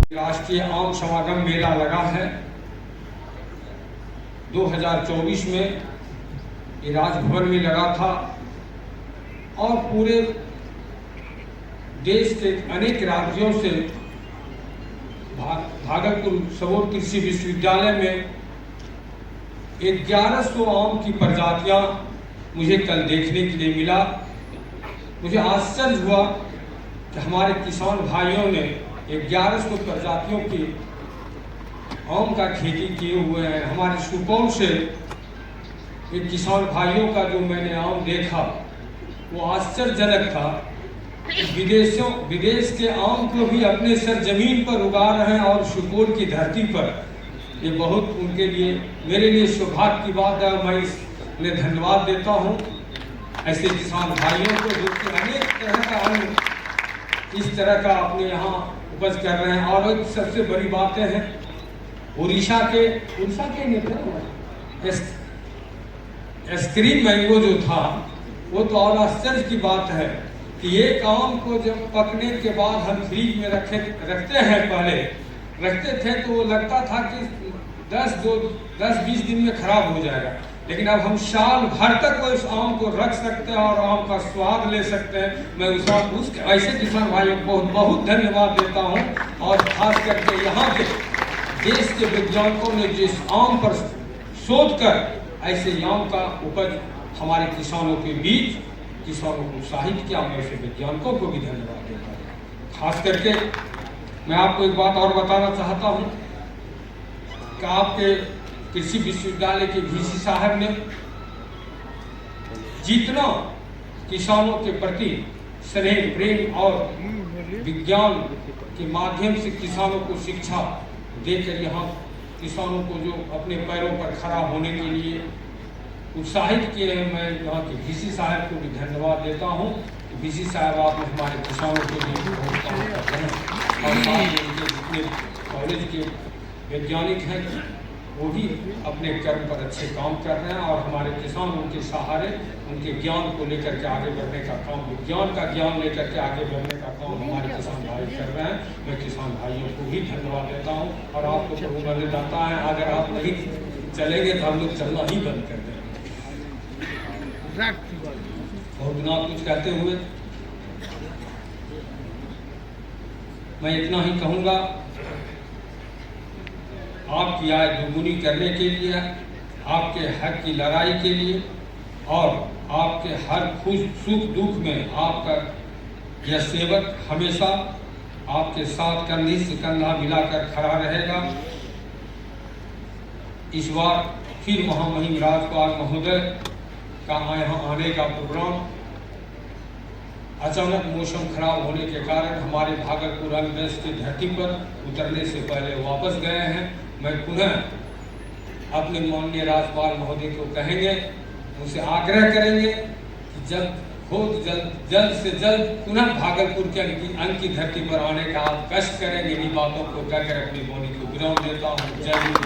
राष्ट्रीय आम समागम मेला लगा है 2024 में। ये राजभवन में लगा था और पूरे देश के अनेक राज्यों से भागलपुर सबौर कृषि विश्वविद्यालय में 1100 आम की प्रजातियां मुझे कल देखने के लिए मिला। मुझे आश्चर्य हुआ कि हमारे किसान भाइयों ने 1100 प्रजातियों की आम का खेती किए हुए हैं। हमारे सुपौल से एक किसान भाइयों का जो मैंने आम देखा वो आश्चर्यजनक था। विदेश के आम को भी अपने सरजमीन पर उगा रहे हैं और सुपौल की धरती पर। ये बहुत उनके लिए, मेरे लिए सौभाग्य की बात है। मैं इन्हें धन्यवाद देता हूँ ऐसे किसान भाइयों को जो कि अनेक तरह का अन्न इस तरह का अपने यहाँ उपज कर रहे हैं। और एक सबसे बड़ी बातें हैं, उड़ीसा के आइसक्रीम मैंगो जो था वो तो और आश्चर्य की बात है कि एक आम को जब पकने के बाद हम फ्रिज में रखते हैं, पहले रखते थे तो वो लगता था कि 10-20 दिन में खराब हो जाएगा, लेकिन अब हम साल भर तक वो इस आम को रख सकते हैं और आम का स्वाद ले सकते हैं। मैं उसके ऐसे किसान भाइयों को बहुत धन्यवाद देता हूं। और खास करके यहाँ के देश के वैज्ञानिकों ने जिस आम पर शोध कर ऐसे आम का उपज हमारे किसानों के बीच किसानों को उत्साहित किया, मैं ऐसे वैज्ञानिकों को भी धन्यवाद देता हूँ। खास करके मैं आपको एक बात और बताना चाहता हूँ कि आपके कृषि विश्वविद्यालय के वीसी साहब ने जितना किसानों के प्रति स्नेह, प्रेम और विज्ञान के माध्यम से किसानों को शिक्षा देकर यहाँ किसानों को जो अपने पैरों पर खड़ा होने के लिए उत्साहित किए हैं, मैं यहाँ के वीसी साहब को भी धन्यवाद देता हूँ। वीसी साहब आप हमारे किसानों के लिए बहुत काम कर रहे हैं और साथ में जितने कॉलेज के वैज्ञानिक हैं वो भी अपने कर्म पर अच्छे काम कर रहे हैं और हमारे किसान उनके सहारे, उनके ज्ञान को लेकर के आगे बढ़ने का काम, विज्ञान का ज्ञान लेकर के आगे बढ़ने का काम हमारे किसान भाई कर रहे हैं। मैं किसान भाइयों को भी धन्यवाद देता हूँ और आपको प्रभु बंद दाता है, अगर आप नहीं चलेंगे तो हम लोग चलना ही बंद कर देंगे। और बिना कुछ कहते हुए मैं इतना ही कहूँगा, आपकी आय दोगुनी करने के लिए, आपके हक की लड़ाई के लिए और आपके हर खुश सुख दुख में आपका यह सेवक हमेशा आपके साथ कंधे से कंधा मिलाकर खड़ा रहेगा। इस बार फिर महामहिम राज्यपाल महोदय का यहाँ आने का प्रोग्राम अचानक मौसम खराब होने के कारण हमारे भागलपुर अंगदेश की धरती पर उतरने से पहले वापस गए हैं। मैं पुनः अपने माननीय राज्यपाल महोदय को कहेंगे, उनसे आग्रह करेंगे कि जल्द से जल्द पुनः भागलपुर के अंग की धरती पर आने का आप कष्ट करेंगे। इन्हीं बातों को कहकर अपनी वाणी को विराम देता हूँ। जय हिंद।